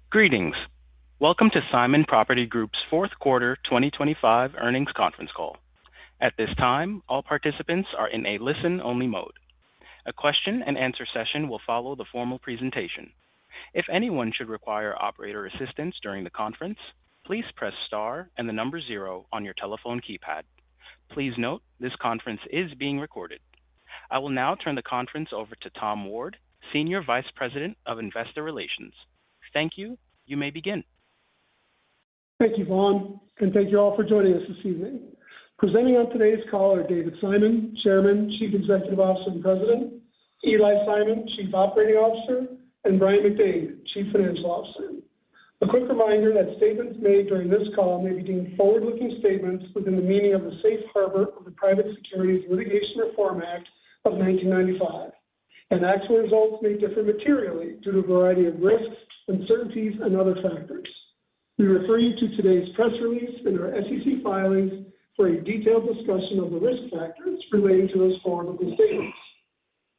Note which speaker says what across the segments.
Speaker 1: Greetings. Welcome to Simon Property Group's fourth quarter 2025 earnings conference call. At this time, all participants are in a listen-only mode. A question-and-answer session will follow the formal presentation. If anyone should require operator assistance during the conference, please press star and the number 0 on your telephone keypad. Please note, this conference is being recorded. I will now turn the conference over to Tom Ward, Senior Vice President of Investor Relations. Thank you. You may begin.
Speaker 2: Thank you, Vaughn, and thank you all for joining us this evening. Presenting on today's call are David Simon, Chairman, Chief Executive Officer, and President, Eli Simon, Chief Operating Officer, and Brian McDade, Chief Financial Officer. A quick reminder that statements made during this call may be deemed forward-looking statements within the meaning of the Safe Harbor of the Private Securities Litigation Reform Act of 1995, and actual results may differ materially due to a variety of risks, uncertainties, and other factors. We refer you to today's press release and our SEC filings for a detailed discussion of the risk factors relating to those forward-looking statements.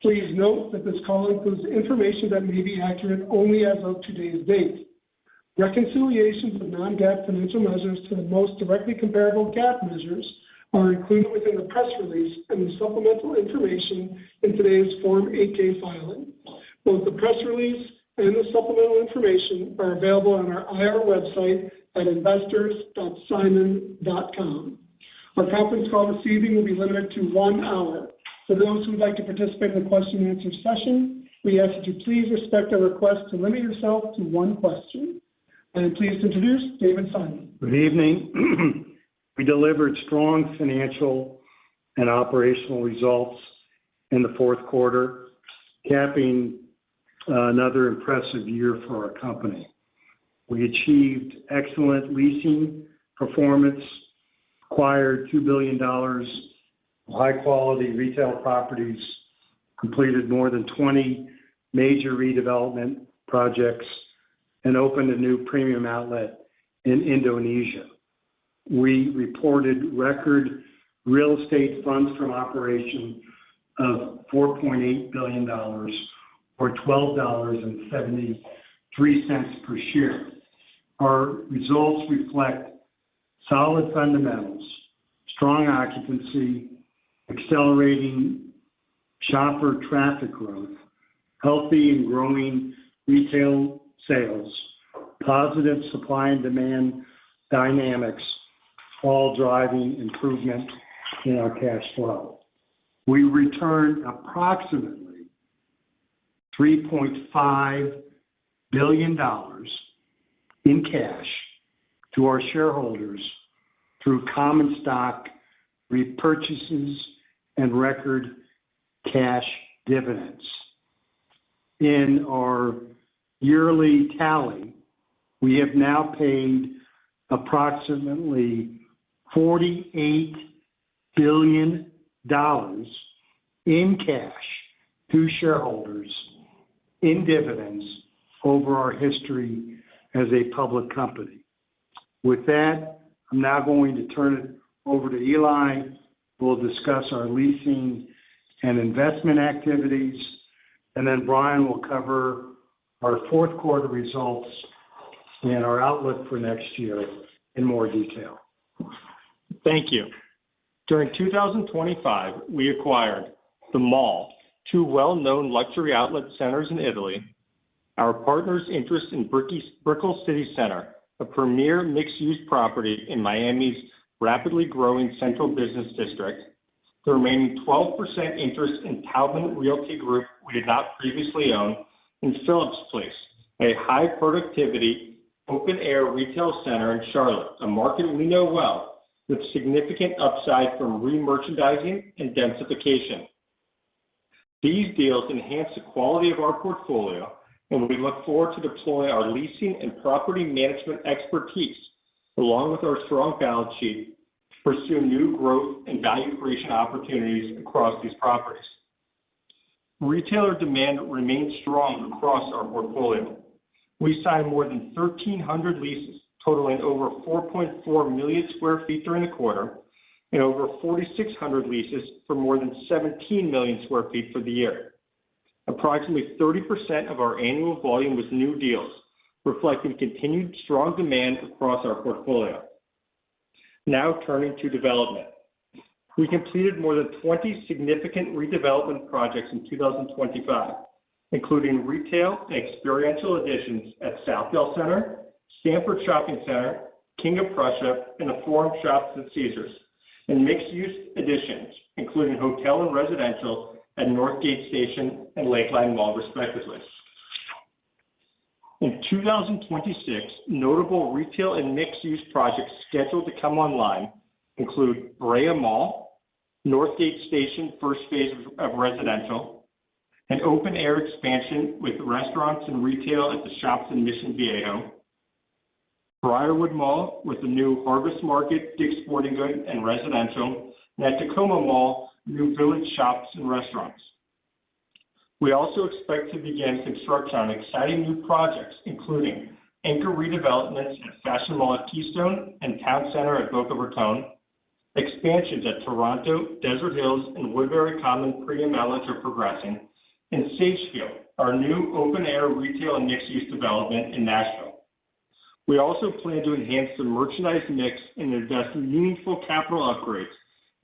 Speaker 2: Please note that this call includes information that may be accurate only as of today's date. Reconciliations of non-GAAP financial measures to the most directly comparable GAAP measures are included within the press release and the supplemental information in today's Form 8-K filing. Both the press release and the supplemental information are available on our IR website at investors.simon.com. Our conference call this evening will be limited to 1 hour. For those who would like to participate in the question and answer session, we ask that you please respect our request to limit yourself to 1 question. I am pleased to introduce David Simon.
Speaker 3: Good evening. We delivered strong financial and operational results in the fourth quarter, capping another impressive year for our company. We achieved excellent leasing performance, acquired $2 billion of high-quality retail properties, completed more than 20 major redevelopment projects, and opened a new premium outlet in Indonesia. We reported record real estate funds from operation of $4.8 billion, or $12.73 per share. Our results reflect solid fundamentals, strong occupancy, accelerating shopper traffic growth, healthy and growing retail sales, positive supply and demand dynamics, all driving improvement in our cash flow. We returned approximately $3.5 billion in cash to our shareholders through common stock repurchases and record cash dividends. In our yearly tally, we have now paid approximately $48 billion in cash to shareholders in dividends over our history as a public company. With that, I'm now going to turn it over to Eli, who will discuss our leasing and investment activities, and then Brian will cover our fourth quarter results and our outlook for next year in more detail.
Speaker 4: Thank you. During 2025, we acquired The Mall, 2 well-known luxury outlet centers in Italy, our partner's interest in Brickell City Center, a premier mixed-use property in Miami's rapidly growing central business district, the remaining 12% interest in Taubman Realty Group we did not previously own, and Phillips Place, a high-productivity, open-air retail center in Charlotte, a market we know well, with significant upside from re-merchandising and densification. These deals enhance the quality of our portfolio, and we look forward to deploying our leasing and property management expertise, along with our strong balance sheet, to pursue new growth and value creation opportunities across these properties. Retailer demand remains strong across our portfolio. We signed more than 1,300 leases, totaling over 4.4 million square feet during the quarter, and over 4,600 leases for more than 17 million square feet for the year. Approximately 30% of our annual volume was new deals, reflecting continued strong demand across our portfolio. Now turning to development. We completed more than 20 significant redevelopment projects in 2025, including retail and experiential additions at Southdale Center, Stanford Shopping Center, King of Prussia, and the Forum Shops at Caesars, and mixed-use additions, including hotel and residential at Northgate Station and Lakeline Mall, respectively. In 2026, notable retail and mixed-use projects scheduled to come online include Brea Mall, Northgate Station first phase of residential, an open-air expansion with restaurants and retail at the Shops in Mission Viejo, Briarwood Mall with the new Harvest Market, Dick's Sporting Goods, and residential, and at Tacoma Mall, new Village Shops and restaurants. We also expect to begin construction on exciting new projects, including anchor redevelopments at Fashion Mall at Keystone and Town Center at Boca Raton, expansions at Toronto, Desert Hills, and Woodbury Common premium outlets are progressing, and Sagefield, our new open-air retail and mixed-use development in Nashville. We also plan to enhance the merchandise mix and invest in meaningful capital upgrades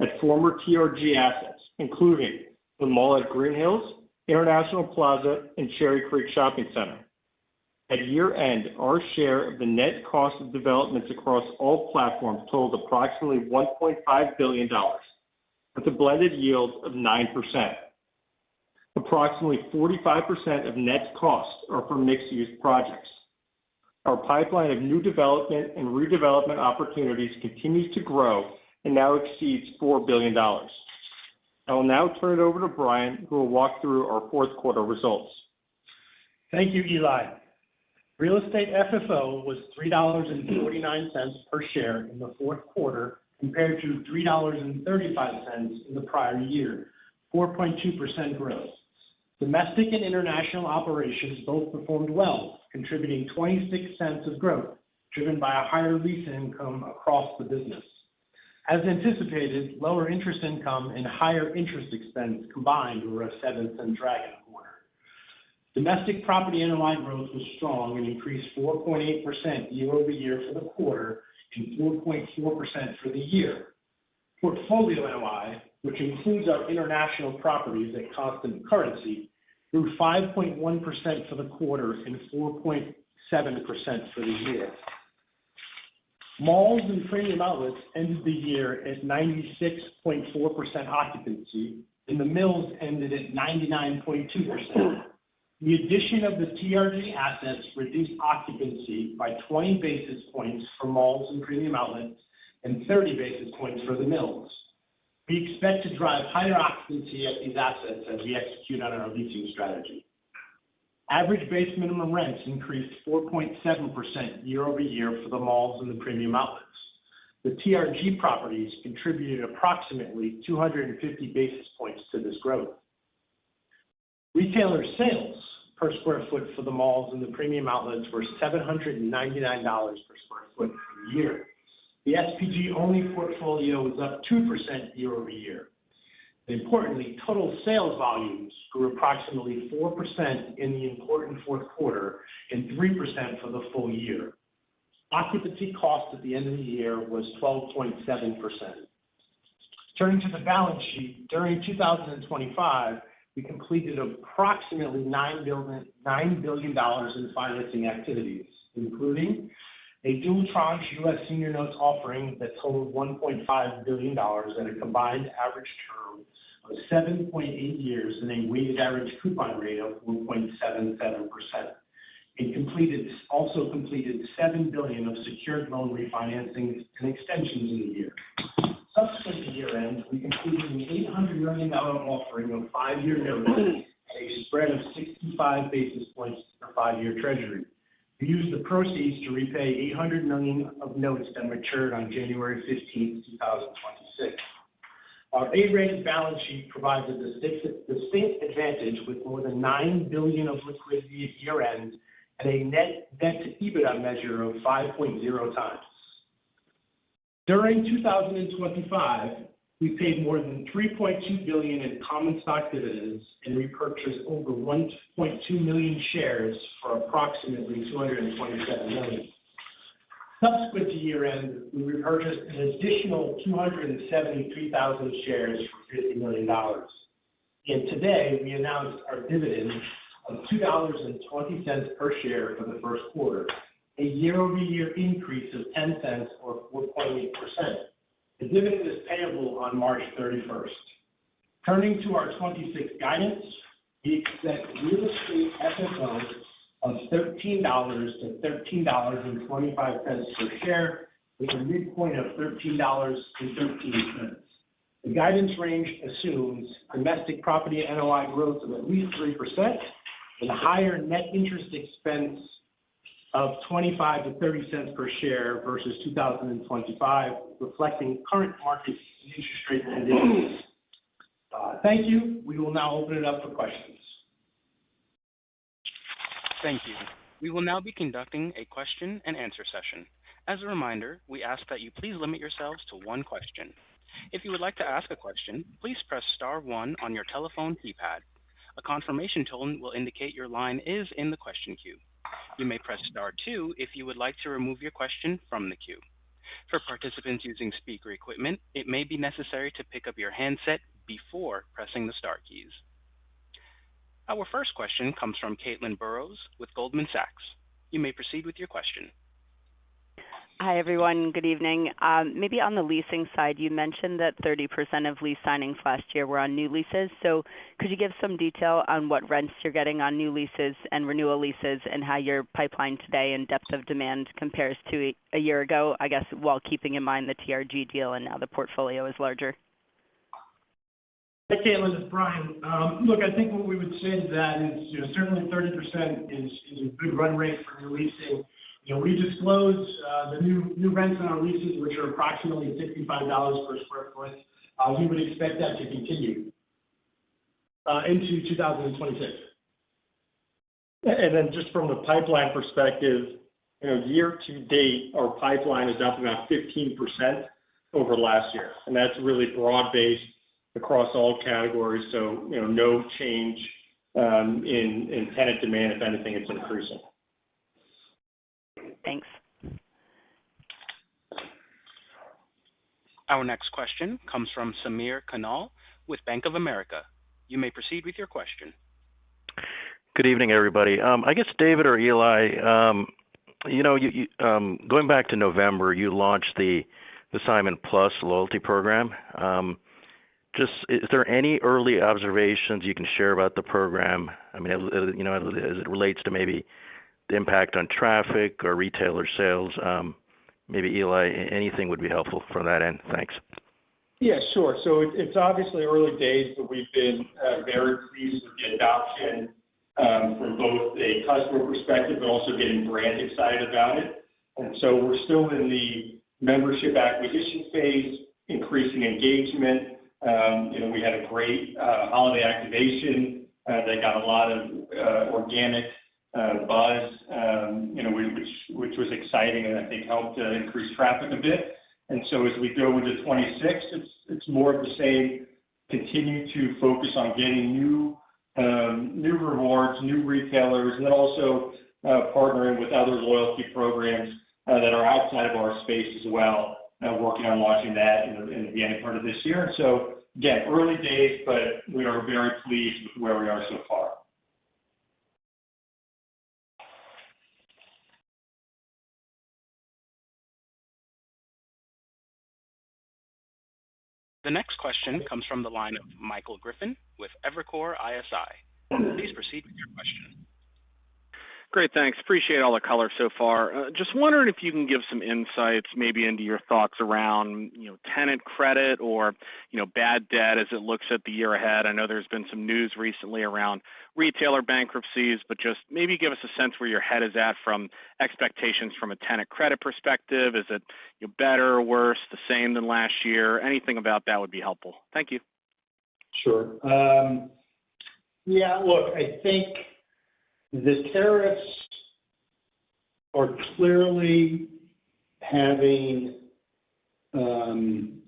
Speaker 4: at former TRG assets, including the mall at Green Hills, International Plaza, and Cherry Creek Shopping Center. At year-end, our share of the net cost of developments across all platforms totaled approximately $1.5 billion, with a blended yield of 9%. Approximately 45% of net costs are for mixed-use projects. Our pipeline of new development and redevelopment opportunities continues to grow and now exceeds $4 billion. I will now turn it over to Brian, who will walk through our fourth quarter results.
Speaker 5: Thank you, Eli. Real estate FFO was $3.49 per share in the fourth quarter compared to $3.35 in the prior year, 4.2% growth. Domestic and international operations both performed well, contributing 26 cents of growth, driven by a higher lease income across the business. As anticipated, lower interest income and higher interest expense combined were a 7-cent drag in the quarter. Domestic property NOI growth was strong and increased 4.8% year-over-year for the quarter and 4.4% for the year. Portfolio NOI, which includes our international properties at constant currency, grew 5.1% for the quarter and 4.7% for the year. Malls and premium outlets ended the year at 96.4% occupancy, and the mills ended at 99.2%. The addition of the TRG assets reduced occupancy by 20 basis points for malls and premium outlets and 30 basis points for the mills. We expect to drive higher occupancy at these assets as we execute on our leasing strategy. Average base minimum rents increased 4.7% year-over-year for the malls and the premium outlets. The TRG properties contributed approximately 250 basis points to this growth. Retailer sales per square foot for the malls and the premium outlets were $799 per square foot for the year. The SPG-only portfolio was up 2% year-over-year. Importantly, total sales volumes grew approximately 4% in the important fourth quarter and 3% for the full year. Occupancy cost at the end of the year was 12.7%. Turning to the balance sheet, during 2025, we completed approximately $9 billion in financing activities, including a dual tranche U.S. senior notes offering that totaled $1.5 billion at a combined average term of 7.8 years and a weighted average coupon rate of 1.77%. It also completed $7 billion of secured loan refinancings and extensions in the year. Subsequent to year-end, we completed an $800 million offering of 5-year notes at a spread of 65 basis points for 5-year Treasury. We used the proceeds to repay $800 million of notes that matured on January 15, 2026. Our A-rated balance sheet provides a distinct advantage with more than $9 billion of liquidity at year-end and a net debt-to-EBITDA measure of 5.0 times. During 2025, We paid more than $3.2 billion in common stock dividends and repurchased over 1.2 million shares for approximately $227 million. Subsequent to year-end, we repurchased an additional 273,000 shares for $50 million. And today, we announced our dividend of $2.20 per share for the first quarter, a year-over-year increase of 10 cents or 4.8%. The dividend is payable on March 31st. Turning to our 26 guidance, we expect real estate FFO of $13 to $13.25 per share, with a midpoint of $13.13. The guidance range assumes domestic property NOI growth of at least 3% and a higher net interest expense of 25 to 30 cents per share versus 2025, reflecting current market interest rate conditions. Thank you. We will now open it up for questions.
Speaker 1: Thank you. We will now be conducting a question and answer session. As a reminder, we ask that you please limit yourselves to one question. If you would like to ask a question, please press star one on your telephone keypad. A confirmation tone will indicate your line is in the question queue. You may press star two if you would like to remove your question from the queue. For participants using speaker equipment, it may be necessary to pick up your handset before pressing the star keys. Our first question comes from Caitlin Burrows with Goldman Sachs. You may proceed with your question.
Speaker 6: Hi, everyone. Good evening. Maybe on the leasing side, you mentioned that 30% of lease signings last year were on new leases. So could you give some detail on what rents you're getting on new leases and renewal leases and how your pipeline today and depth of demand compares to a year ago, I guess, while keeping in mind the TRG deal and now the portfolio is larger?
Speaker 5: Hey, Caitlin, it's Brian. Look, I think what we would say to that is, certainly 30% is a good run rate for new leasing. We disclose the new rents on our leases, which are approximately $65 per square foot. We would expect that to continue into 2026.
Speaker 4: And then just from the pipeline perspective, year to date, our pipeline is up about 15% over last year. And that's really broad-based across all categories. So, no change in tenant demand. If anything, it's increasing.
Speaker 6: Thanks.
Speaker 1: Our next question comes from Samir Khanal with Bank of America. You may proceed with your question.
Speaker 7: Good evening, everybody. I guess David or Eli, going back to November, you launched the Simon Plus loyalty program. Is there any early observations you can share about the program? I mean, as it relates to maybe the impact on traffic or retailer sales. Maybe Eli, anything would be helpful from that end. Thanks.
Speaker 4: Yeah, sure. So it's obviously early days, but we've been very pleased with the adoption from both a customer perspective, but also getting brand excited about it. And so we're still in the membership acquisition phase, increasing engagement. We had a great holiday activation that got a lot of organic buzz, which was exciting and I think helped increase traffic a bit. And so as we go into 26, it's more of the same. Continue to focus on getting new rewards, new retailers, and then also partnering with other loyalty programs that are outside of our space as well. Working on launching that in the beginning part of this year. So again, early days, but we are very pleased with where we are so far.
Speaker 1: The next question comes from the line of Michael Griffin with Evercore ISI. Please proceed with your question.
Speaker 8: Great, thanks. Appreciate all the color so far. Just wondering if you can give some insights maybe into your thoughts around, tenant credit or, bad debt as it looks at the year ahead. I know there's been some news recently around retailer bankruptcies, but just maybe give us a sense where your head is at from expectations from a tenant credit perspective. Is it better or worse, the same than last year? Anything about that would be helpful. Thank you.
Speaker 5: Sure. Yeah, look, I think the tariffs are clearly having an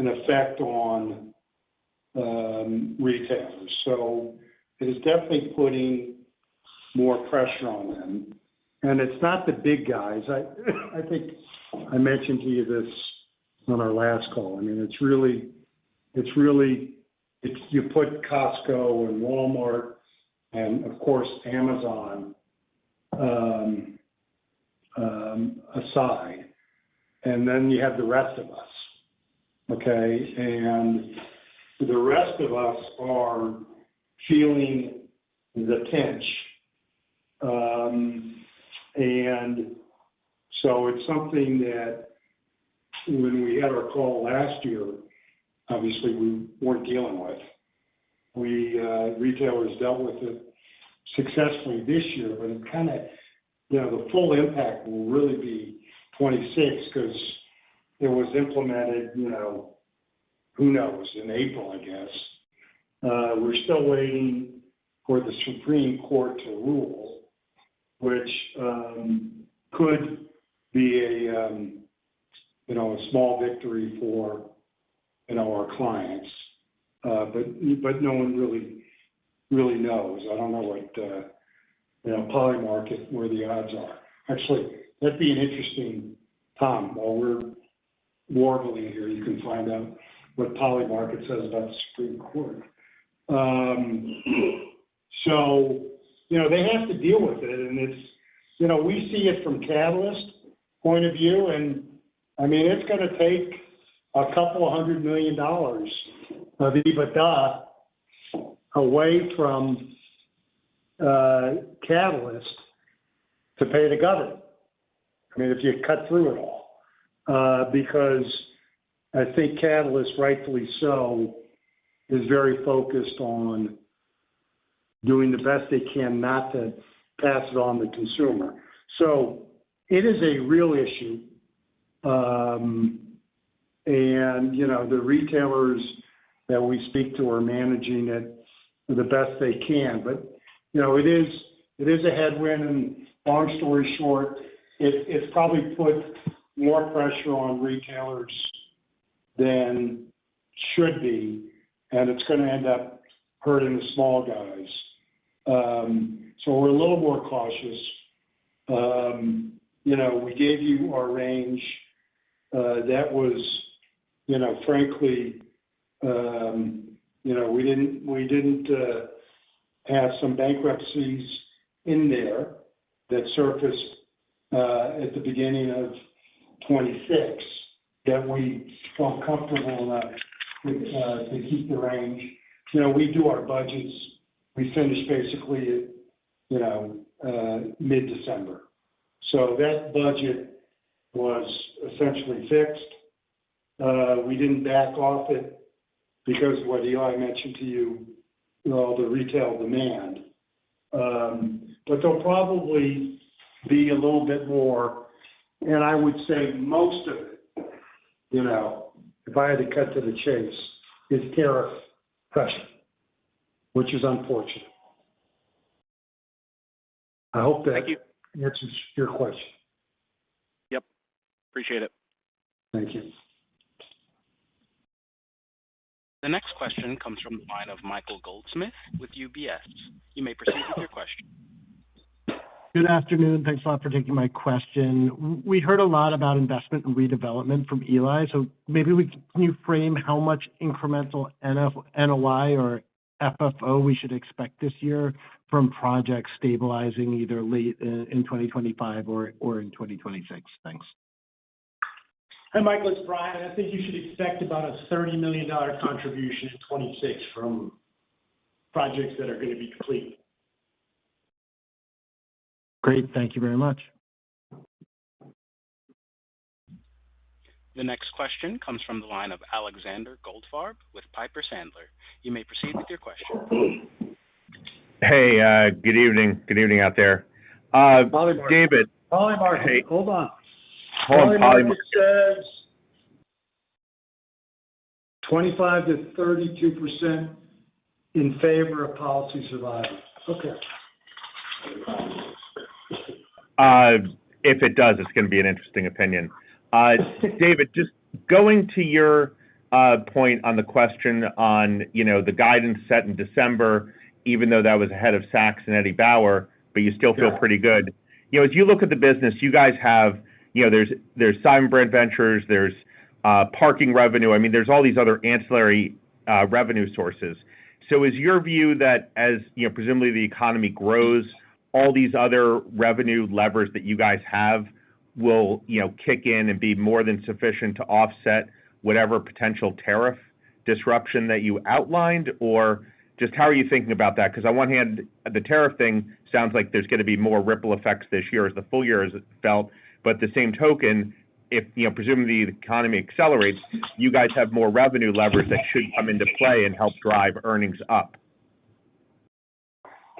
Speaker 3: an effect on retailers. So it is definitely putting more pressure on them. And it's not the big guys. I think I mentioned to you this on our last call. I mean, it's you put Costco and Walmart and of course Amazon aside, and then you have the rest of us. Okay, and the rest of us are feeling the pinch. And so it's something that when we had our call last year, obviously we weren't dealing with. Retailers dealt with it successfully this year, but it kind of, the full impact will really be 26 because it was implemented, who knows, in April, I guess. We're still waiting for the Supreme Court to rule, which could be a small victory for, our clients. But no one really knows. I don't know what, Polymarket, where the odds are. Actually, that'd be an interesting, Tom, while we're warbling here, you can find out what Polymarket says about the Supreme Court. So, they have to deal with it, and it's, we see it from Catalyst point of view, and I mean, it's going to take a couple of $100 million of EBITDA away from Catalyst to pay the government. I mean, if you cut through it all, because I think Catalyst, rightfully so, is very focused on doing the best they can not to pass it on to the consumer. So it is a real issue. And, the retailers that we speak to are managing it the best they can. But, it is a headwind, and long story short, it's probably put more pressure on retailers than should be, and it's going to end up hurting the small guys. So we're a little more cautious. We gave you our range. That was, frankly, we didn't have some bankruptcies in there that surfaced at the beginning of 26 that we felt comfortable enough to keep the range. We do our budgets. We finish basically at, mid-December. So that budget was essentially fixed. We didn't back off it because of what Eli mentioned to you, the retail demand. But there'll probably be a little bit more, and I would say most of it, if I had to cut to the chase, is tariff pressure, which is unfortunate. I hope that answers your question.
Speaker 8: Yep. Appreciate it.
Speaker 3: Thank you.
Speaker 1: The next question comes from the line of Michael Goldsmith with UBS. You may proceed with your question.
Speaker 9: Good afternoon. Thanks a lot for taking my question. We heard a lot about investment and redevelopment from Eli, so maybe can you frame how much incremental NOI or FFO we should expect this year from projects stabilizing either late in 2025 or in 2026? Thanks.
Speaker 5: Hi, Michael, it's Brian. I think you should expect about a $30 million contribution in 26 from projects that are going to be complete.
Speaker 9: Great. Thank you very much.
Speaker 1: The next question comes from the line of Alexander Goldfarb with Piper Sandler. You may proceed with your question.
Speaker 10: Hey, good evening. Good evening out there. David.
Speaker 3: Polymarket.
Speaker 10: Hey.
Speaker 3: Hold on.
Speaker 10: Polymarket
Speaker 3: says 25 to 32% in favor of policy survival. Okay.
Speaker 10: If it does, it's going to be an interesting opinion. David, just going to your point on the question on, the guidance set in December, even though that was ahead of Saks and Eddie Bauer, but you still feel pretty good. As you look at the business, you guys have, there's Simon Brand Ventures, there's parking revenue. I mean, there's all these other ancillary revenue sources. So is your view that as, presumably the economy grows, all these other revenue levers that you guys have will, kick in and be more than sufficient to offset whatever potential tariff disruption that you outlined? Or just how are you thinking about that? Because on one hand, the tariff thing sounds like there's going to be more ripple effects this year as the full year is felt. But the same token, if, presumably the economy accelerates, you guys have more revenue levers that should come into play and help drive earnings up.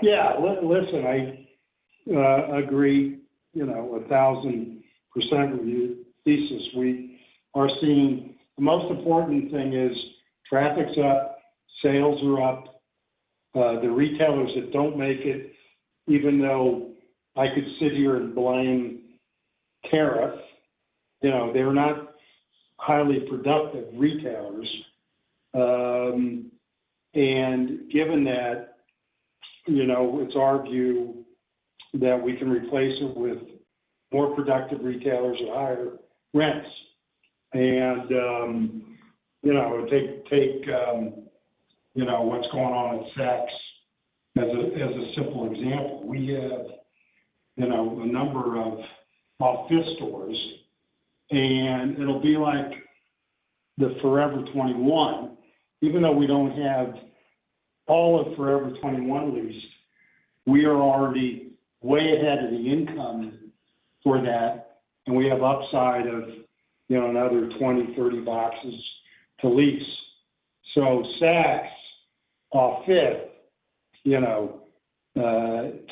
Speaker 3: Yeah, listen, I agree, 1,000% with your thesis. We are seeing, the most important thing is traffic's up, sales are up. The retailers that don't make it, even though I could sit here and blame tariff, they're not highly productive retailers. And given that, it's our view that we can replace it with more productive retailers at higher rents. And, take what's going on at Saks as a simple example. We have, a number of office stores, and it'll be like the Forever 21, even though we don't have all of Forever 21 leased, we are already way ahead of the income for that, and we have upside of, another 20, 30 boxes to lease. So Saks off Fifth,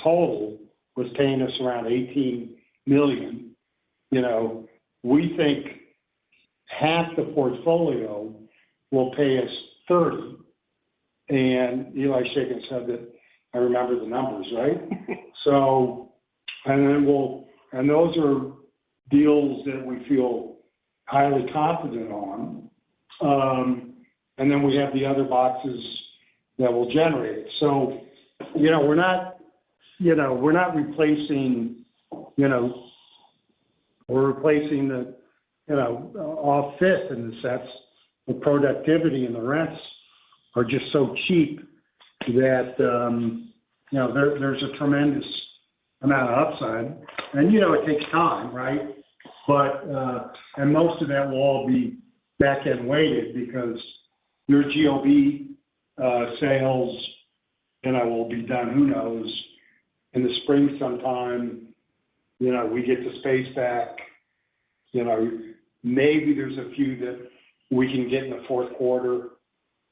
Speaker 3: total was paying us around $18 million. We think half the portfolio will pay us $30. And Eli shaking said that I remember the numbers, right? So, and those are deals that we feel highly confident on. And then we have the other boxes that will generate it. So, we're not replacing, we're replacing the, off Fifth in the sense the productivity and the rents are just so cheap that, there's a tremendous amount of upside. And, it takes time, right? But, and most of that will all be back-end weighted because your GOB sales, will be done, who knows, in the spring sometime. We get the space back. Maybe there's a few that we can get in the fourth quarter,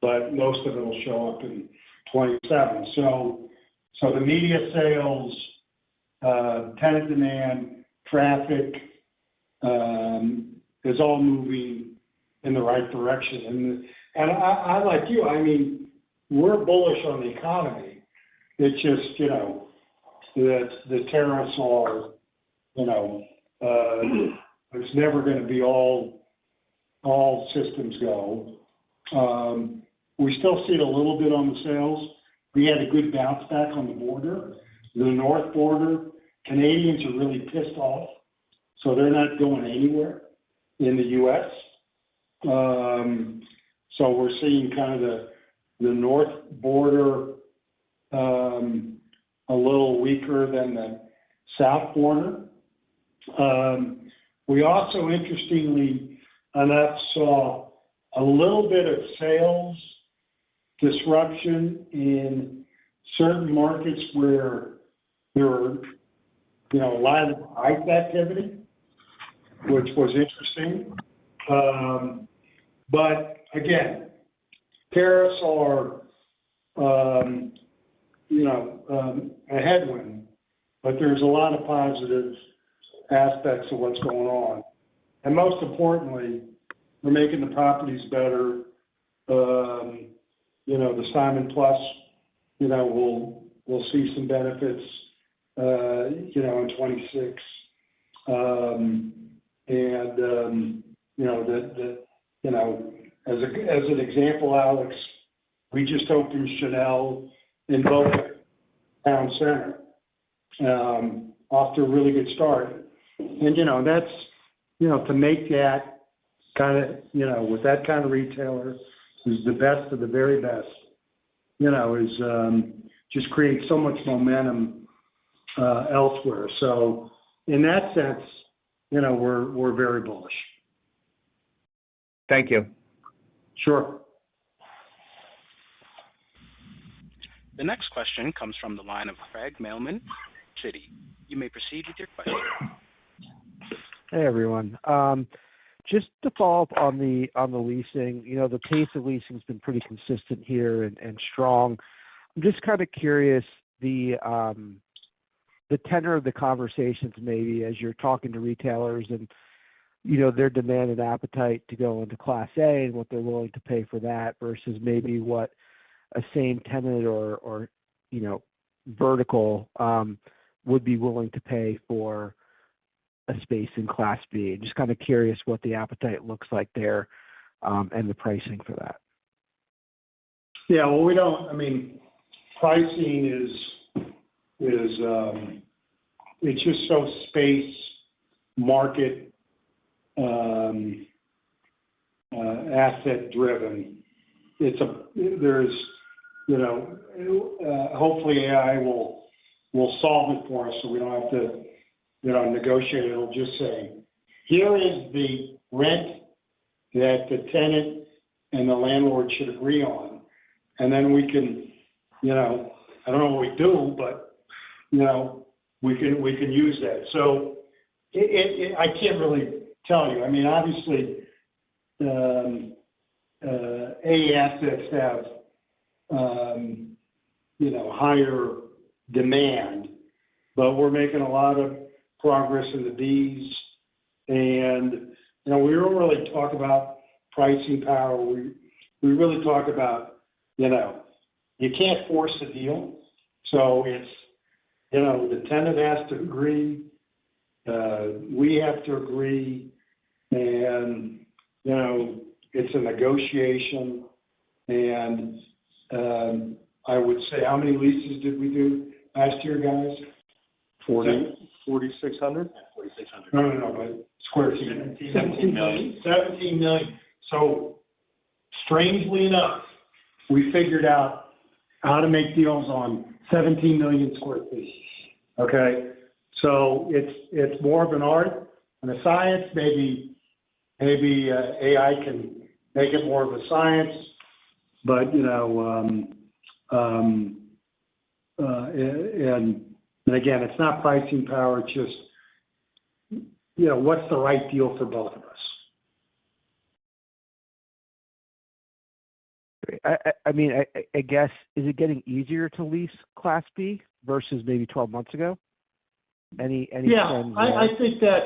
Speaker 3: but most of it will show up in 27. So the media sales, tenant demand, traffic, is all moving in the right direction. And I like you, I mean, we're bullish on the economy. It's just, that the tariffs are, it's never going to be all systems go. We still see it a little bit on the sales. We had a good bounce back on the border. The north border, Canadians are really pissed off, so they're not going anywhere in the U.S. So we're seeing kind of the north border a little weaker than the south border. We also, interestingly enough, saw a little bit of sales disruption in certain markets where there were, a lot of ICE activity, which was interesting. But again, tariffs are, a headwind, but there's a lot of positive aspects of what's going on. And most importantly, we're making the properties better. The Simon Plus, we'll see some benefits, in 26. As an example, Alex, we just opened Chanel in Boca Town Center, off to a really good start. And, that's, to make that kind of, with that kind of retailer who's the best of the very best, is just creates so much momentum elsewhere. So in that sense, we're very bullish.
Speaker 10: Thank you.
Speaker 3: Sure.
Speaker 1: The next question comes from the line of Craig Mailman, Citi. You may proceed with your question.
Speaker 11: Hey, everyone. Just to follow up on the leasing, the pace of leasing has been pretty consistent here and strong. I'm just kind of curious the tenor of the conversations maybe as you're talking to retailers and their demand and appetite to go into Class A and what they're willing to pay for that versus maybe what a same tenant or vertical would be willing to pay for a space in Class B. Just kind of curious what the appetite looks like there and the pricing for that.
Speaker 3: Yeah, well, pricing is it's just so space market asset driven. Hopefully AI will solve it for us so we don't have to negotiate. It'll just say, here is the rent that the tenant and the landlord should agree on, and then we can, I don't know what we do, but we can use that. So I can't really tell you. Obviously, A assets have higher demand, but we're making a lot of progress in the Bs, and we don't really talk about pricing power. We really talk about you can't force a deal, so it's the tenant has to agree, we have to agree, and it's a negotiation. And I would say, how many leases did we do last year, guys?
Speaker 4: 4,600?
Speaker 5: 4,600.
Speaker 3: No, but square feet.
Speaker 5: 17 million.
Speaker 3: 17 million. So, strangely enough, we figured out how to make deals on 17 million square feet. Okay? So, it's more of an art and a science. Maybe AI can make it more of a science, but, and again, it's not pricing power, it's just, what's the right deal for both of us?
Speaker 11: I guess, is it getting easier to lease Class B versus maybe 12 months ago? Any
Speaker 3: yeah,
Speaker 11: trends there?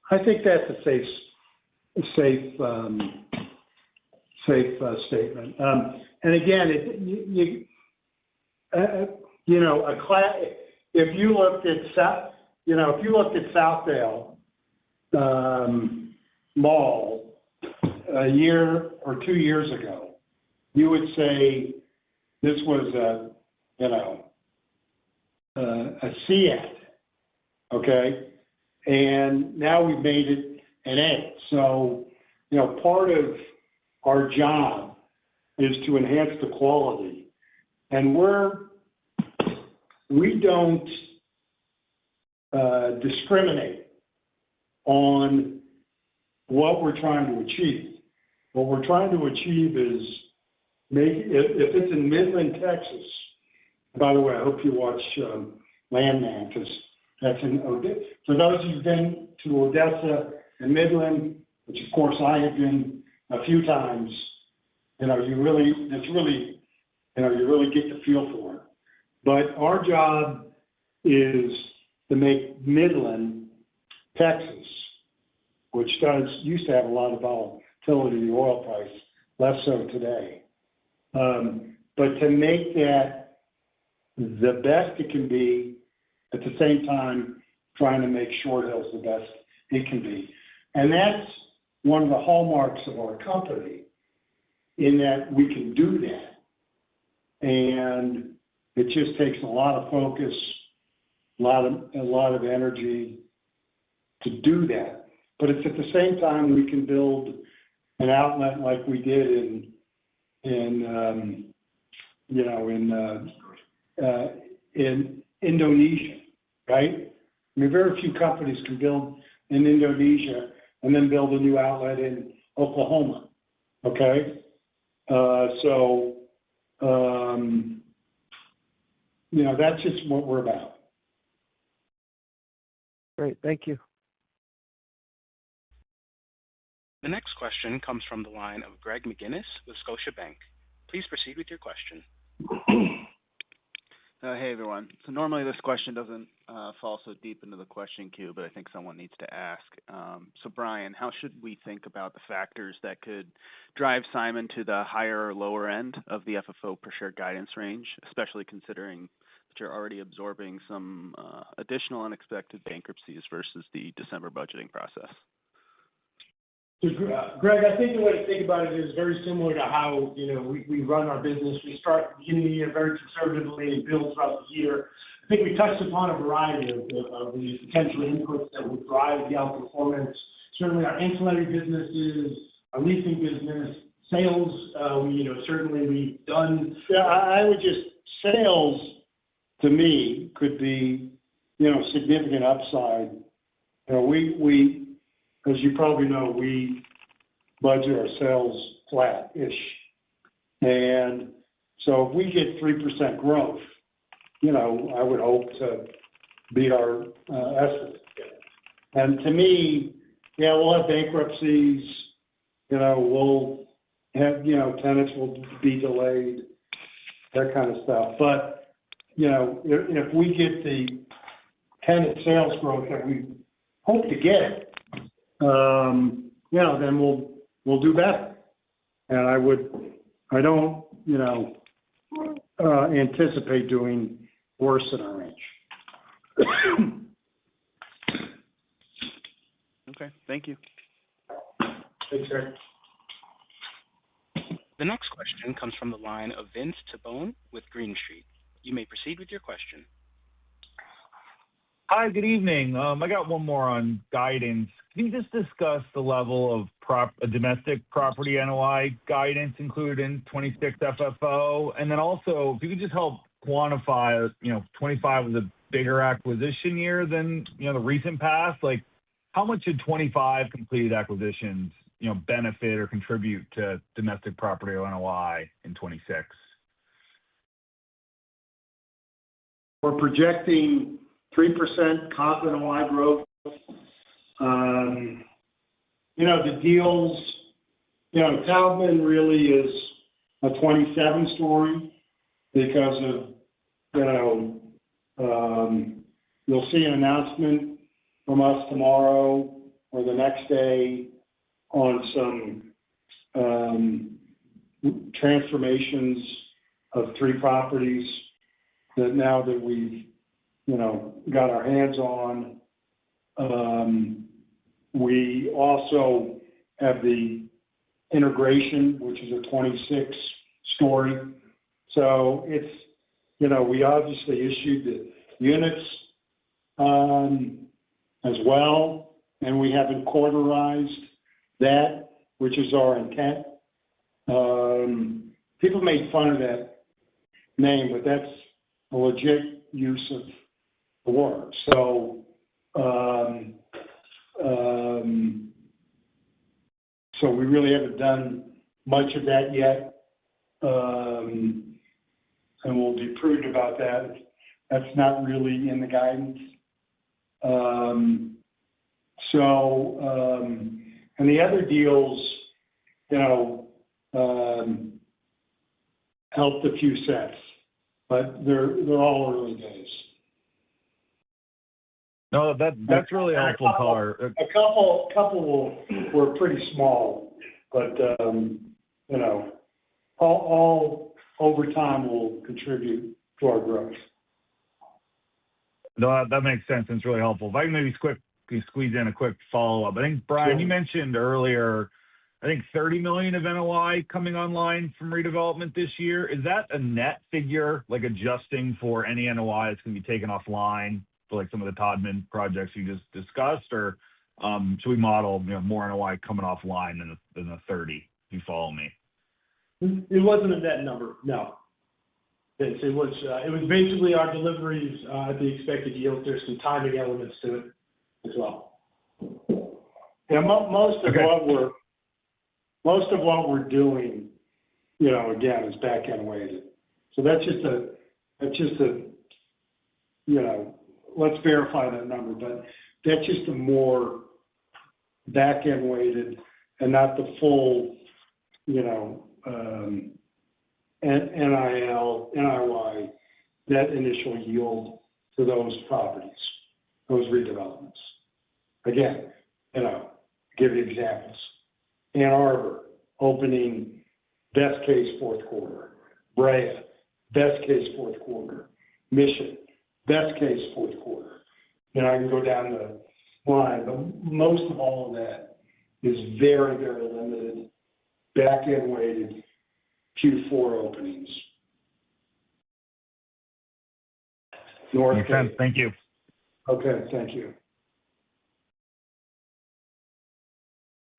Speaker 3: I think that's a safe statement. And again, if you looked at Southdale Mall a year or 2 years ago, you would say this was a C-end, okay? And now we've made it an A. So, part of our job is to enhance the quality. And we don't discriminate on what we're trying to achieve. What we're trying to achieve is if it's in Midland, Texas. By the way, I hope you watch Landman, because that's in Odessa. For those who've been to Odessa and Midland, which of course I have been a few times, you really get the feel for it. But our job is to make Midland, Texas, which used to have a lot of volatility in the oil price, less so today. But to make that the best it can be, at the same time trying to make Short Hills the best it can be. And that's one of the hallmarks of our company, in that we can do that. And it just takes a lot of focus, a lot of energy to do that. But it's at the same time we can build an outlet like we did in Indonesia, right? I mean, very few companies can build in Indonesia and then build a new outlet in Oklahoma, okay? That's just what we're about.
Speaker 11: Great. Thank you.
Speaker 1: The next question comes from the line of Greg McGinnis with Scotiabank. Please proceed with your question.
Speaker 12: Hey, everyone. So normally this question doesn't fall so deep into the question queue, but I think someone needs to ask. So Brian, how should we think about the factors that could drive Simon to the higher or lower end of the FFO per share guidance range, especially considering that you're already absorbing some additional unexpected bankruptcies versus the December budgeting process?
Speaker 5: Greg, I think the way to think about it is very similar to how we run our business. We start beginning the year very conservatively and build throughout the year. I think we touched upon a variety of the potential inputs that would drive the outperformance. Certainly our ancillary businesses, our leasing business, sales. Certainly we've done.
Speaker 3: Yeah, I would just sales to me could be significant upside. We as you probably know, we budget our sales flat-ish. And so if we get 3% growth, I would hope to beat our estimate. And to me, we'll have bankruptcies, we'll have, tenants will be delayed, that kind of stuff. But, if we get the tenant sales growth that we hope to get, then we'll do better. And I don't anticipate doing worse in our range.
Speaker 12: Okay, thank you.
Speaker 5: Thanks, Greg.
Speaker 1: The next question comes from the line of Vince Tibone with Green Street. You may proceed with your question.
Speaker 13: Hi, good evening. I got one more on guidance. Can you just discuss the level of domestic property NOI guidance included in 26 FFO? And then also, if you could just help quantify, 25 was a bigger acquisition year than, the recent past. Like, how much did 25 completed acquisitions, benefit or contribute to domestic property NOI in 26?
Speaker 3: We're projecting 3% comp NOI growth. The deals, Taubman really is a 27 story because of, you'll see an announcement from us tomorrow or the next day on some transformations of 3 properties that now that we've got our hands on. We also have the integration, which is a 26 story. So it's, we obviously issued the units as well, and we haven't quarterized that, which is our intent. People made fun of that name, but that's a legit use of the word. So we really haven't done much of that yet, and we'll be prudent about that. That's not really in the guidance. And the other deals, helped a few cents, but they're all early days.
Speaker 13: No, that's really helpful color.
Speaker 3: A couple were pretty small, but all over time will contribute to our growth.
Speaker 13: No, that makes sense, and it's really helpful. If I can maybe squeeze in a quick follow-up. I think, Brian, you mentioned earlier I think, $30 million of NOI coming online from redevelopment this year. Is that a net figure, like adjusting for any NOI that's going to be taken offline for like some of the Todman projects you just discussed? Or should we model more NOI coming offline than the 30, if you follow me?
Speaker 5: It wasn't a net number, no. It was basically our deliveries at the expected yield. There's some timing elements to it as well.
Speaker 3: Yeah, most of what we're doing, again, is back end weighted. So that's just a let's verify that number, but that's just a more back end weighted and not the full, NIY, net initial yield for those properties, those redevelopments. Again, give you examples. Ann Arbor, opening best case fourth quarter. Brea, best case fourth quarter. Mission, best case fourth quarter. I can go down the line, but most of all of that is very, very limited, back end weighted Q4 openings.
Speaker 13: Makes sense. Thank you.
Speaker 3: Okay, thank you.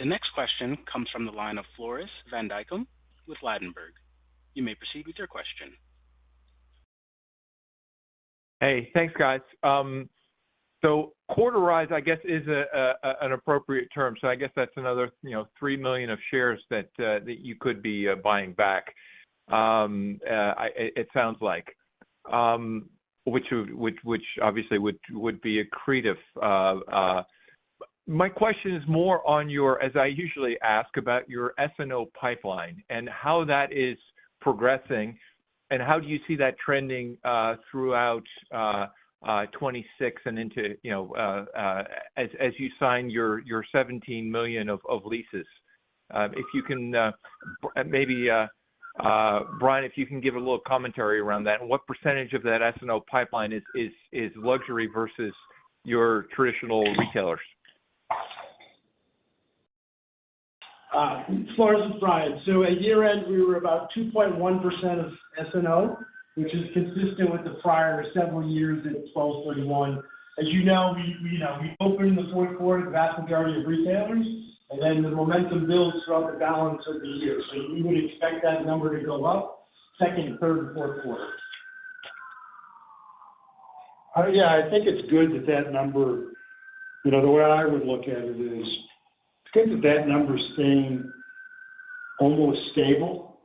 Speaker 1: The next question comes from the line of Floris van Dijkum with Ladenburg. You may proceed with your question.
Speaker 14: Hey, thanks, guys. So quarterize, I guess, is an appropriate term. So I guess that's another, 3 million of shares that you could be buying back. It sounds like, which obviously would be accretive. My question is more on your, as I usually ask, about your S&O pipeline and how that is progressing, and how do you see that trending throughout 26 and into, as you sign your 17 million of leases. If you can maybe, Brian, if you can give a little commentary around that, and what percentage of that S&O pipeline is luxury versus your traditional retailers?
Speaker 5: Floris is Brian. So at year end, we were about 2.1% of S&O, which is consistent with the prior several years at 12/31. As you know, we opened in the fourth quarter the vast majority of retailers, and then the momentum builds throughout the balance of the year. So we would expect that number to go up second, third, and fourth quarter.
Speaker 3: Yeah, I think it's good that number, the way I would look at it is, it's good that number's staying almost stable,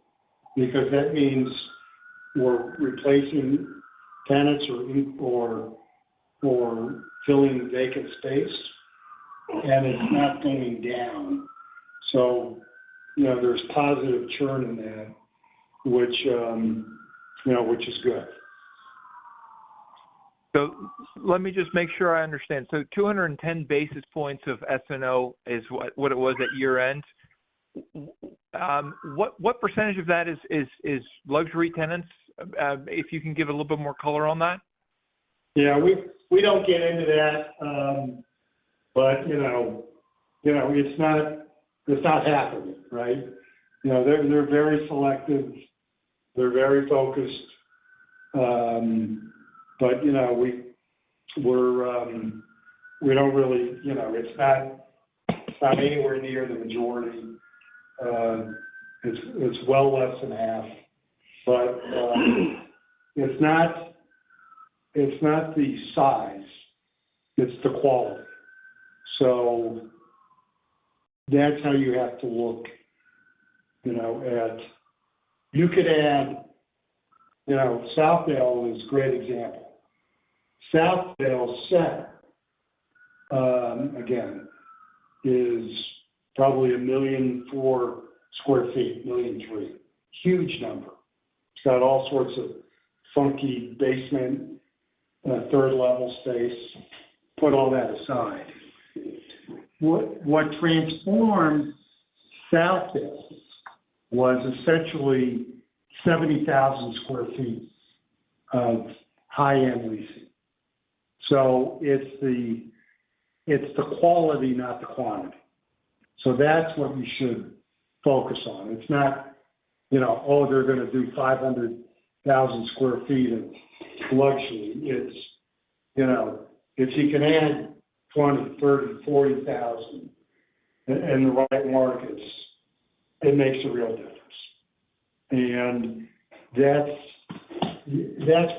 Speaker 3: because that means we're replacing tenants or filling vacant space, and it's not going down. So, there's positive churn in that, which is good.
Speaker 14: So let me just make sure I understand. So 210 basis points of S&O is what it was at year end. What percentage of that is luxury tenants? If you can give a little bit more color on that.
Speaker 3: Yeah, we don't get into that, but it's not happening, right? They're very selective, they're very focused, but we don't really, it's not anywhere near the majority. It's well less than half, but it's not the size, it's the quality. So that's how you have to look, at, you could add, Southdale is a great example. Southdale Center, again, is probably 1.4 million square feet, 1.3 million. Huge number. It's got all sorts of funky basement, third level space. Put all that aside. What transformed Southdale was essentially 70,000 square feet of high-end leasing. So it's the quality, not the quantity. So that's what you should focus on. It's not, oh, they're going to do 500,000 square feet of luxury. It's, if you can add 20, 30, 40,000 in the right markets, it makes a real difference. And that's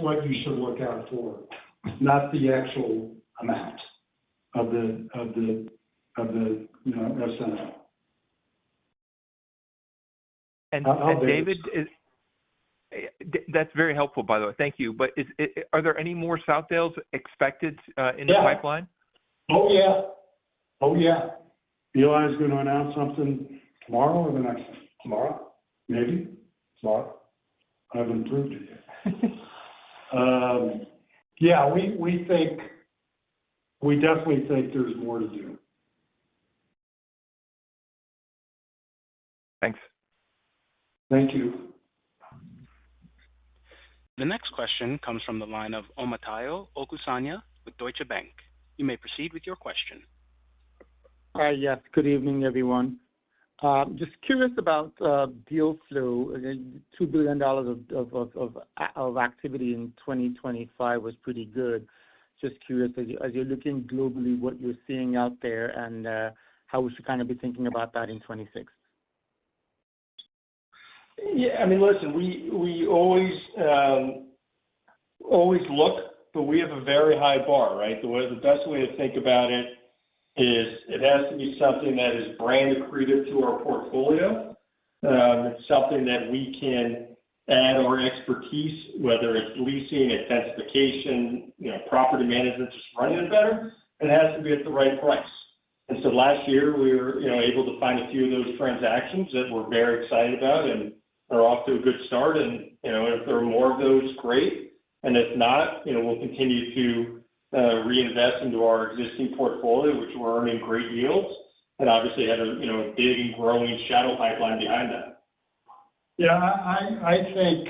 Speaker 3: what you should look out for, not the actual amount of the SNO.
Speaker 14: And David, that's very helpful, by the way. Thank you. But are there any more Southdales expected in the pipeline?
Speaker 3: Oh yeah. Eli's going to announce something tomorrow or the next day? Tomorrow? Maybe? Tomorrow? I haven't approved it yet. Yeah, we definitely think there's more to do.
Speaker 14: Thanks.
Speaker 3: Thank you.
Speaker 1: The next question comes from the line of Omotayo Okusanya with Deutsche Bank. You may proceed with your question.
Speaker 15: Yes, good evening, everyone. Just curious about deal flow. $2 billion of activity in 2025 was pretty good. Just curious, as you're looking globally, what you're seeing out there and how we should kind of be thinking about that in 26.
Speaker 4: Yeah, I mean, listen, we always look, but we have a very high bar, right? The best way to think about it is it has to be something that is brand accretive to our portfolio. It's something that we can add our expertise, whether it's leasing, intensification, property management, just running it better. It has to be at the right price. And so last year we were, able to find a few of those transactions that we're very excited about and are off to a good start. And, if there are more of those, great. And if not, we'll continue to reinvest into our existing portfolio, which we're earning great yields, and obviously had a big and growing shadow pipeline behind that.
Speaker 3: Yeah, I think,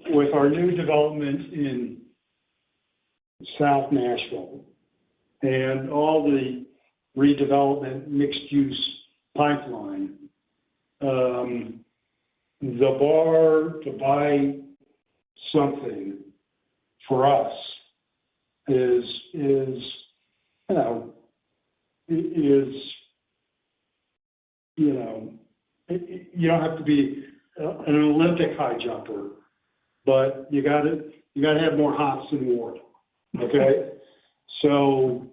Speaker 3: with our new development in South Nashville and all the redevelopment mixed-use pipeline, the bar to buy something for us is you don't have to be an Olympic high jumper, but you got to have more hops than water. Okay, so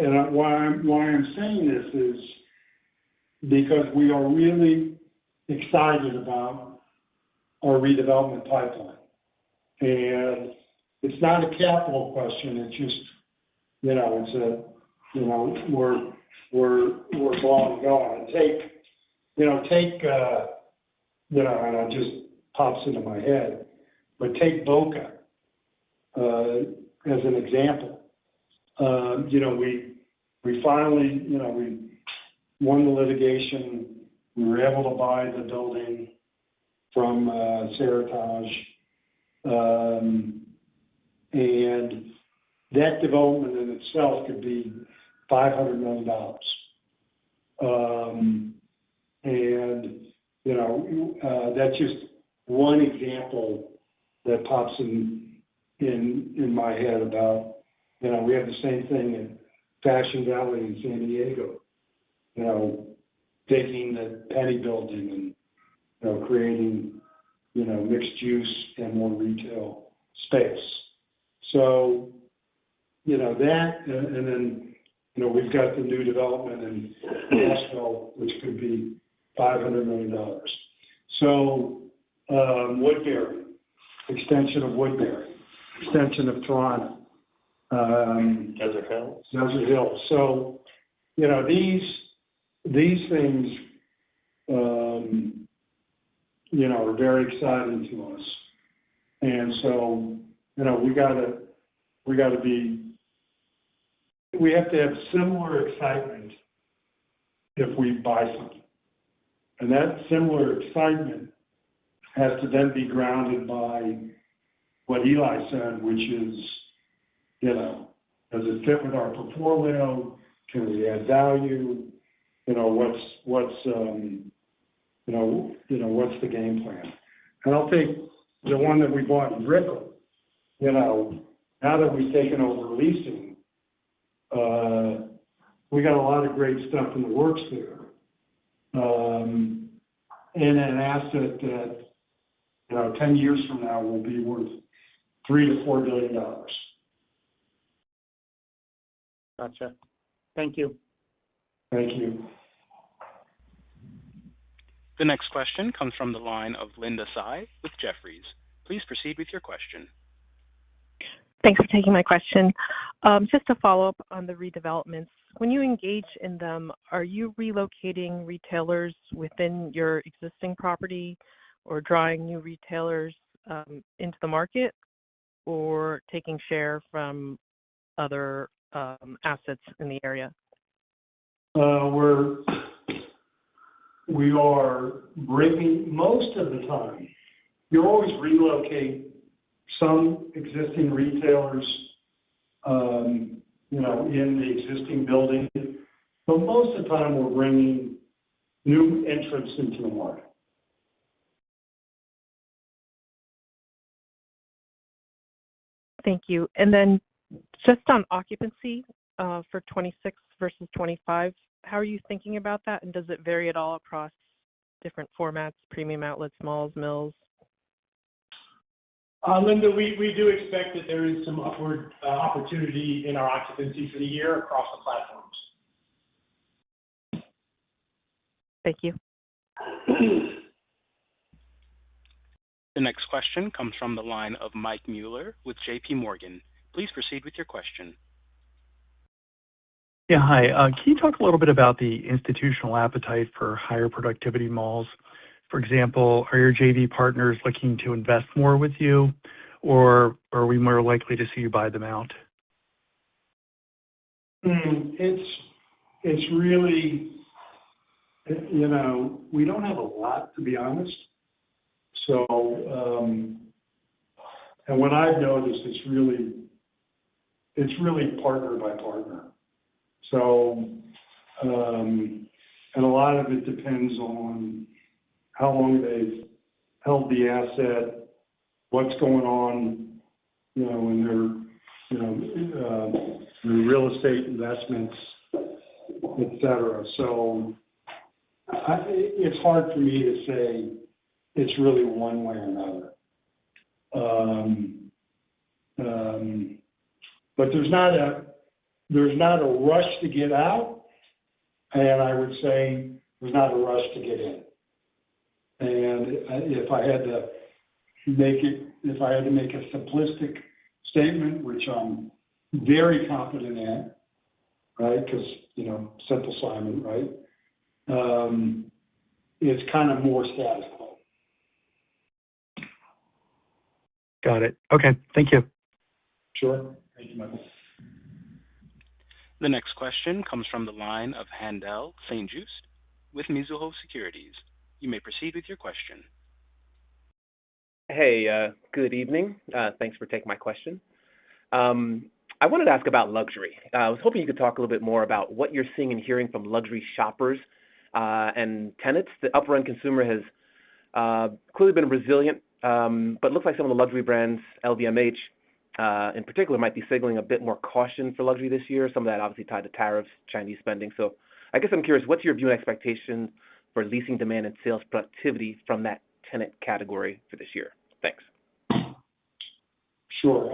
Speaker 3: and why I'm saying this is because we are really excited about our redevelopment pipeline, and it's not a capital question. It's just it's a we're long and going. Take and it just pops into my head, but take Boca as an example. We finally, we won the litigation. We were able to buy the building from Seritage, and that development in itself could be $500 million. That's just one example that pops in my head about, we have the same thing in Fashion Valley in San Diego, taking the Penny building and, creating, mixed use and more retail space. So, that, and then, we've got the new development in Nashville, which could be $500 million. So, Woodbury, extension of Woodbury, extension of Toronto.
Speaker 4: Desert Hills.
Speaker 3: So, these things, are very exciting to us. And so, we have to have similar excitement if we buy something. And that similar excitement has to then be grounded by what Eli said, which is, does it fit with our portfolio? Can we add value? What's the game plan? And I'll take the one that we bought in Brickell. Now that we've taken over leasing, we got a lot of great stuff in the works there. And an asset that, 10 years from now will be worth $3 to $4 billion.
Speaker 15: Gotcha. Thank you.
Speaker 3: Thank you.
Speaker 1: The next question comes from the line of Linda Tsai with Jefferies. Please proceed with your question.
Speaker 16: Thanks for taking my question. Just to follow up on the redevelopments, when you engage in them, are you relocating retailers within your existing property or drawing new retailers into the market or taking share from other assets in the area?
Speaker 3: We are bringing, most of the time, you always relocate some existing retailers, in the existing building, but most of the time we're bringing new entrants into the market.
Speaker 16: Thank you. And then just on occupancy for 26 versus 25, how are you thinking about that? And does it vary at all across different formats, premium outlets, malls, mills?
Speaker 5: Linda, we do expect that there is some upward opportunity in our occupancy for the year across the platforms.
Speaker 16: Thank you.
Speaker 1: The next question comes from the line of Mike Mueller with JP Morgan. Please proceed with your question.
Speaker 17: Yeah, hi. Can you talk a little bit about the institutional appetite for higher productivity malls? For example, are your JV partners looking to invest more with you, or are we more likely to see you buy them out?
Speaker 3: It's really, we don't have a lot, to be honest. So, and what I've noticed, it's really partner by partner. So, and a lot of it depends on how long they've held the asset, what's going on, in their real estate investments, et cetera. So it's hard for me to say it's really one way or another. But there's not a rush to get out, and I would say there's not a rush to get in. And if I had to make a simplistic statement, which I'm very confident in, right? Because simple Simon, right? It's kind of more status quo.
Speaker 17: Got it. Okay. Thank you.
Speaker 3: Sure. Thank you, Michael.
Speaker 1: The next question comes from the line of Haendel St. Juste with Mizuho Securities. You may proceed with your question.
Speaker 18: Hey, good evening. Thanks for taking my question. I wanted to ask about luxury. I was hoping you could talk a little bit more about what you're seeing and hearing from luxury shoppers and tenants. The upper-end consumer has clearly been resilient, but looks like some of the luxury brands, LVMH in particular, might be signaling a bit more caution for luxury this year. Some of that obviously tied to tariffs, Chinese spending. So I guess I'm curious, what's your view and expectation for leasing demand and sales productivity from that tenant category for this year? Thanks.
Speaker 3: Sure.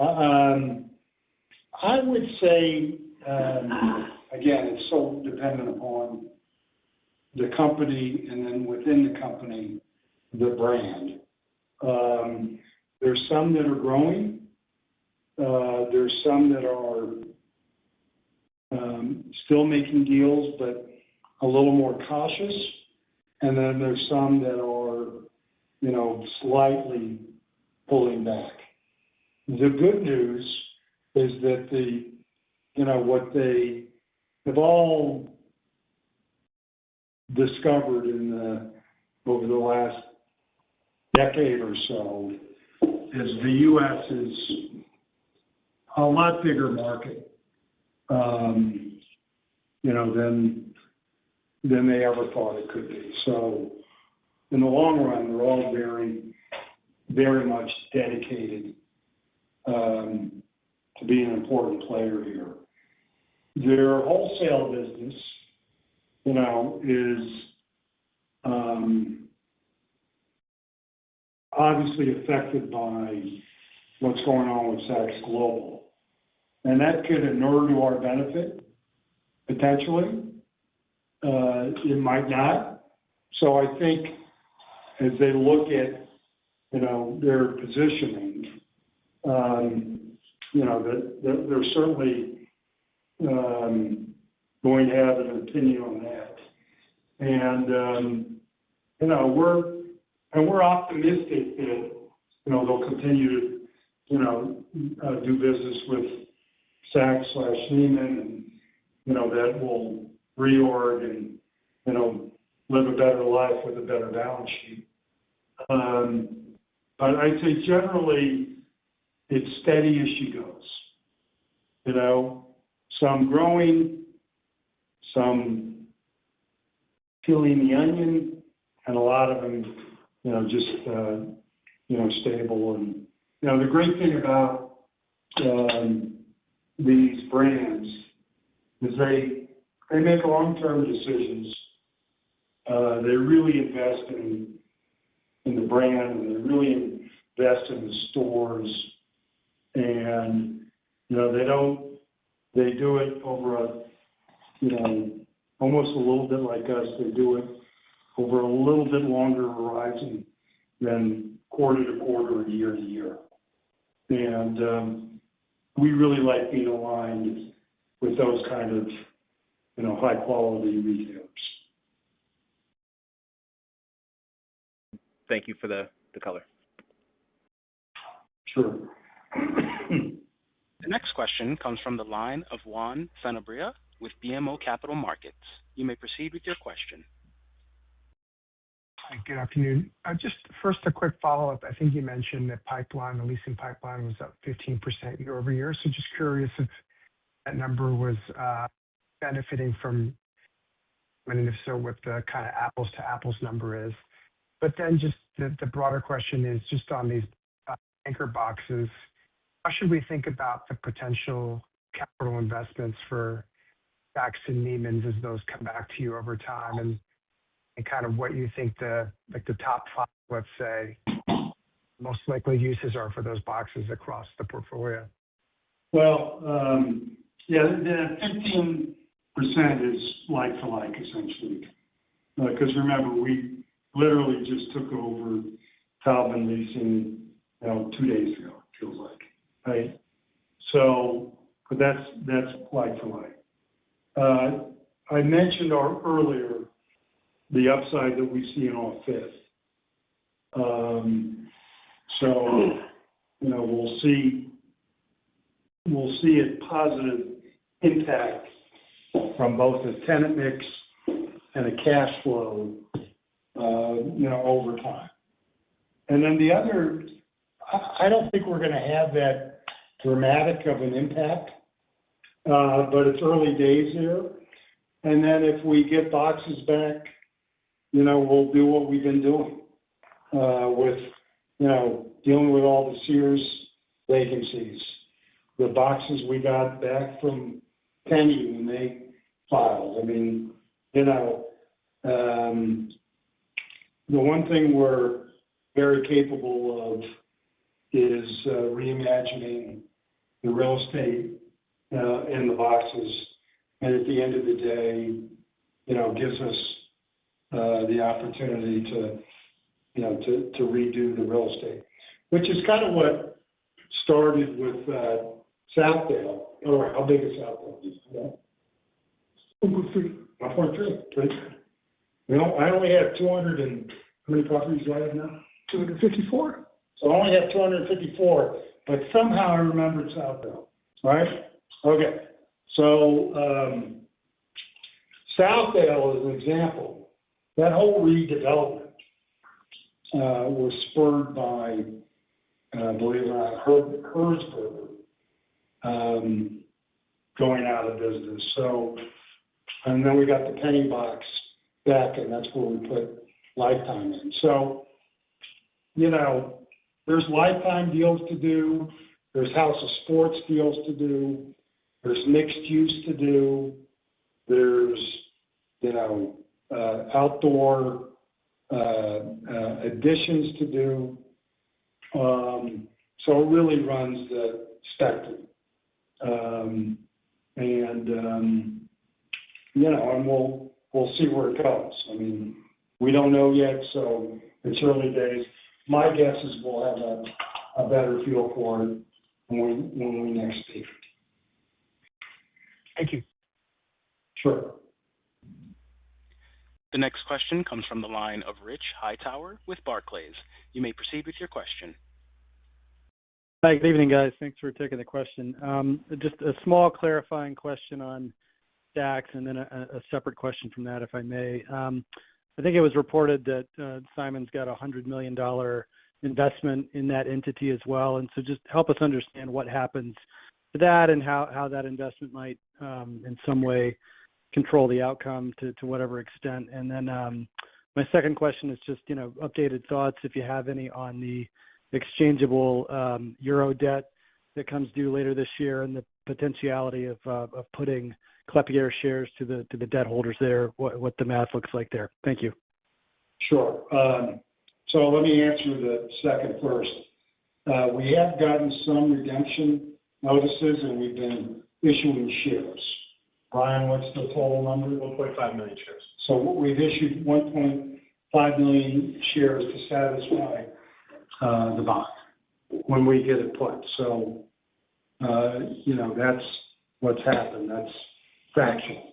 Speaker 3: I would say, again, it's so dependent upon the company and then within the company, the brand. There's some that are growing. There's some that are still making deals, but a little more cautious. And then there's some that are, slightly pulling back. The good news is that what they have all discovered over the last decade or so is the U.S. is a lot bigger market, than they ever thought it could be. So in the long run, they're all very, very much dedicated to be an important player here. Their wholesale business, is obviously affected by what's going on with Saks Global. And that could inure to our benefit, potentially. It might not. So I think as they look at, their positioning, that they're certainly going to have an opinion on that. And, we're optimistic that, they'll continue to, do business with Saks/Neiman, and, that will reorg and, live a better life with a better balance sheet. But I'd say generally it's steady as she goes. Some growing, some peeling the onion, and a lot of them, just, stable. And, the great thing about these brands is they make long-term decisions. They really invest in the brand, and they really invest in the stores. And, they do it over almost a little bit like us. They do it over a little bit longer horizon than quarter to quarter or year to year. And we really like being aligned with those kind of, high quality retailers.
Speaker 18: Thank you for the color.
Speaker 3: Sure.
Speaker 1: The next question comes from the line of Juan Sanabria with BMO Capital Markets. You may proceed with your question.
Speaker 19: Hi, good afternoon. Just first a quick follow-up. I think you mentioned that the leasing pipeline was up 15% year over year. So just curious if that number was benefiting from, and if so, what the kind of apples to apples number is. But then just the broader question is just on these anchor boxes, how should we think about the potential capital investments for Saks and Neiman's as those come back to you over time, and kind of what you think the top 5, let's say, most likely uses are for those boxes across the portfolio?
Speaker 3: Well, the 15% is like for like, essentially. Because remember, we literally just took over Taubman Leasing, 2 days ago, it feels like, right? So, but that's like for like. I mentioned earlier the upside that we see in all Fifth. So, we'll see a positive impact from both the tenant mix and the cash flow, over time. And then the other, I don't think we're going to have that dramatic of an impact, but it's early days here. And then if we get boxes back, we'll do what we've been doing with, dealing with all the Sears vacancies. The boxes we got back from Penny when they filed. I mean, the one thing we're very capable of is reimagining the real estate in the boxes, and at the end of the day, gives us the opportunity to redo the real estate, which is kind of what started with Southdale. Or how big is Southdale? 1.3. Right. I only have 200 and how many properties do I have now? 254. So I only have 254, but somehow I remembered Southdale. Right? Okay. So Southdale is an example. That whole redevelopment was spurred by
Speaker 2: believe it or not, Herzberger, going out of business. So, and then we got the penny box back, and that's where we put Lifetime in. So, there's Lifetime deals to do. There's House of Sports deals to do. There's mixed use to do. There's, outdoor additions to do. So it really runs the spectrum. And we'll see where it goes. I mean, we don't know yet, so it's early days. My guess is we'll have a better feel for it when we next speak.
Speaker 19: Thank you.
Speaker 2: Sure.
Speaker 1: The next question comes from the line of Rich Hightower with Barclays. You may proceed with your question.
Speaker 20: Hi, good evening, guys. Thanks for taking the question. Just a small clarifying question on Saks, and then a separate question from that, if I may. I think it was reported that Simon's got a $100 million investment in that entity as well. And so just help us understand what happens to that and how that investment might in some way control the outcome to whatever extent. And then my second question is just, updated thoughts, if you have any, on the exchangeable euro debt that comes due later this year and the potentiality of putting Klépierre shares to the debt holders there, what the math looks like there. Thank you.
Speaker 2: Sure. So let me answer the second first. We have gotten some redemption notices, and we've been issuing shares. Brian, what's the total number?
Speaker 5: 1.5 million shares.
Speaker 2: So we've issued 1.5 million shares to satisfy the bond when we get it put. So, that's what's happened. That's factual.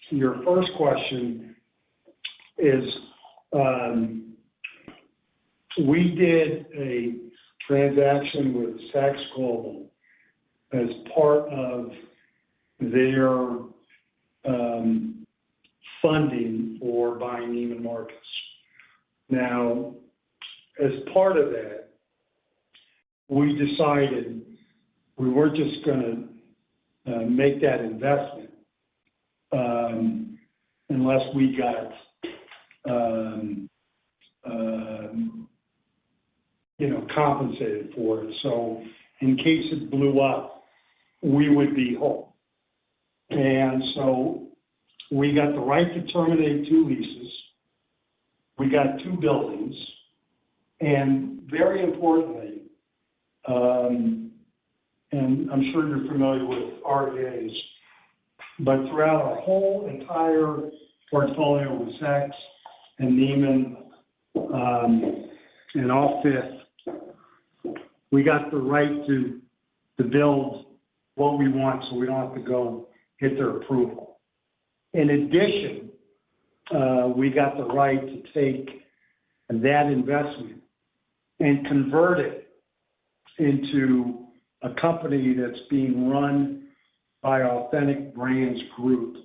Speaker 2: Your first question is, we did a transaction with Saks Global as part of their funding for buying Neiman Marcus. Now, as part of that, we decided we weren't just going to make that investment unless we got compensated for it. So in case it blew up, we would be whole. And so we got the right to terminate 2 leases. We got 2 buildings. And very importantly, and I'm sure you're familiar with REAs, but throughout our whole entire portfolio with Saks and Neiman and all Fifth, we got the right to build what we want, so we don't have to go get their approval. In addition, we got the right to take that investment and convert it into a company that's being run by Authentic Brands Group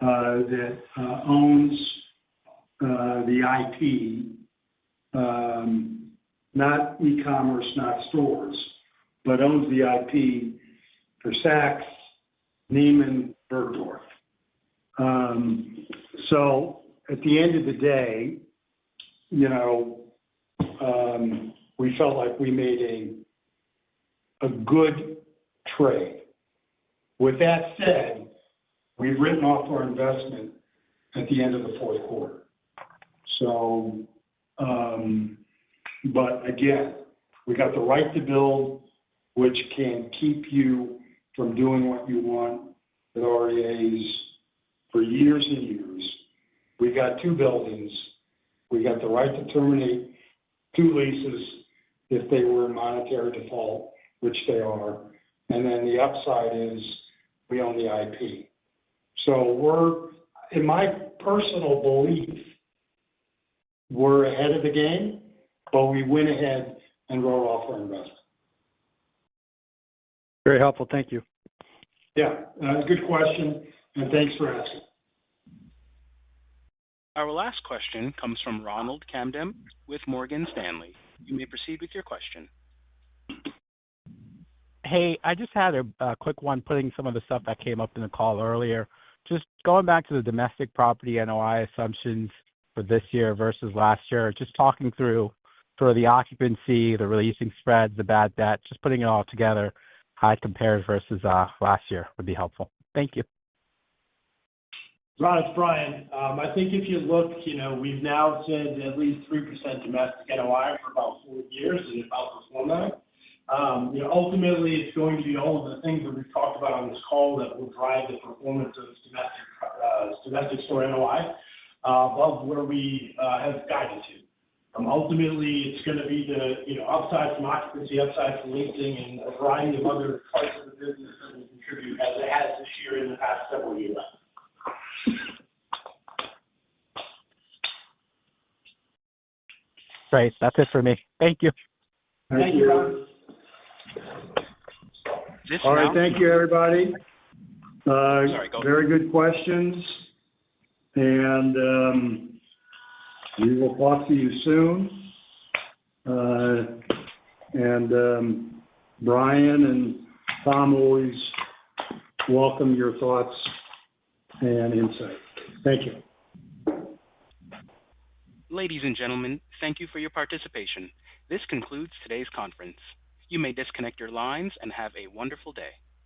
Speaker 2: that owns the IP, not e-commerce, not stores, but owns the IP for Saks, Neiman, Bergdorf. So at the end of the day, we felt like we made a good trade. With that said, we've written off our investment at the end of the fourth quarter. So, but again, we got the right to build, which can keep you from doing what you want with REAs for years and years. We got 2 buildings. We got the right to terminate 2 leases if they were in monetary default, which they are. And then the upside is we own the IP. So we're, in my personal belief, we're ahead of the game, but we went ahead and wrote off our investment.
Speaker 20: Very helpful. Thank you.
Speaker 2: Yeah, good question, and thanks for asking.
Speaker 1: Our last question comes from Ronald Kamdem with Morgan Stanley. You may proceed with your question.
Speaker 21: Hey, I just had a quick one, putting some of the stuff that came up in the call earlier. Just going back to the domestic property NOI assumptions for this year versus last year, just talking through sort of the occupancy, the releasing spreads, the bad debt, just putting it all together, how it compares versus last year would be helpful. Thank you.
Speaker 5: Ron, it's Brian. I think if you look, we've now said at least 3% domestic NOI for about 4 years, and it's outperformed that. Ultimately, it's going to be all of the things that we've talked about on this call that will drive the performance of domestic store NOI above where we have guided to. Ultimately, it's going to be the upside from occupancy, upside from leasing, and a variety of other parts of the business that will contribute as it has this year and the past several years.
Speaker 21: Great. That's it for me. Thank you.
Speaker 5: Thank you, Ron.
Speaker 3: All right. Thank you, everybody. Very good questions. And we will talk to you soon. Brian and Tom always welcome your thoughts and insight. Thank you.
Speaker 1: Ladies and gentlemen, thank you for your participation. This concludes today's conference. You may disconnect your lines and have a wonderful day.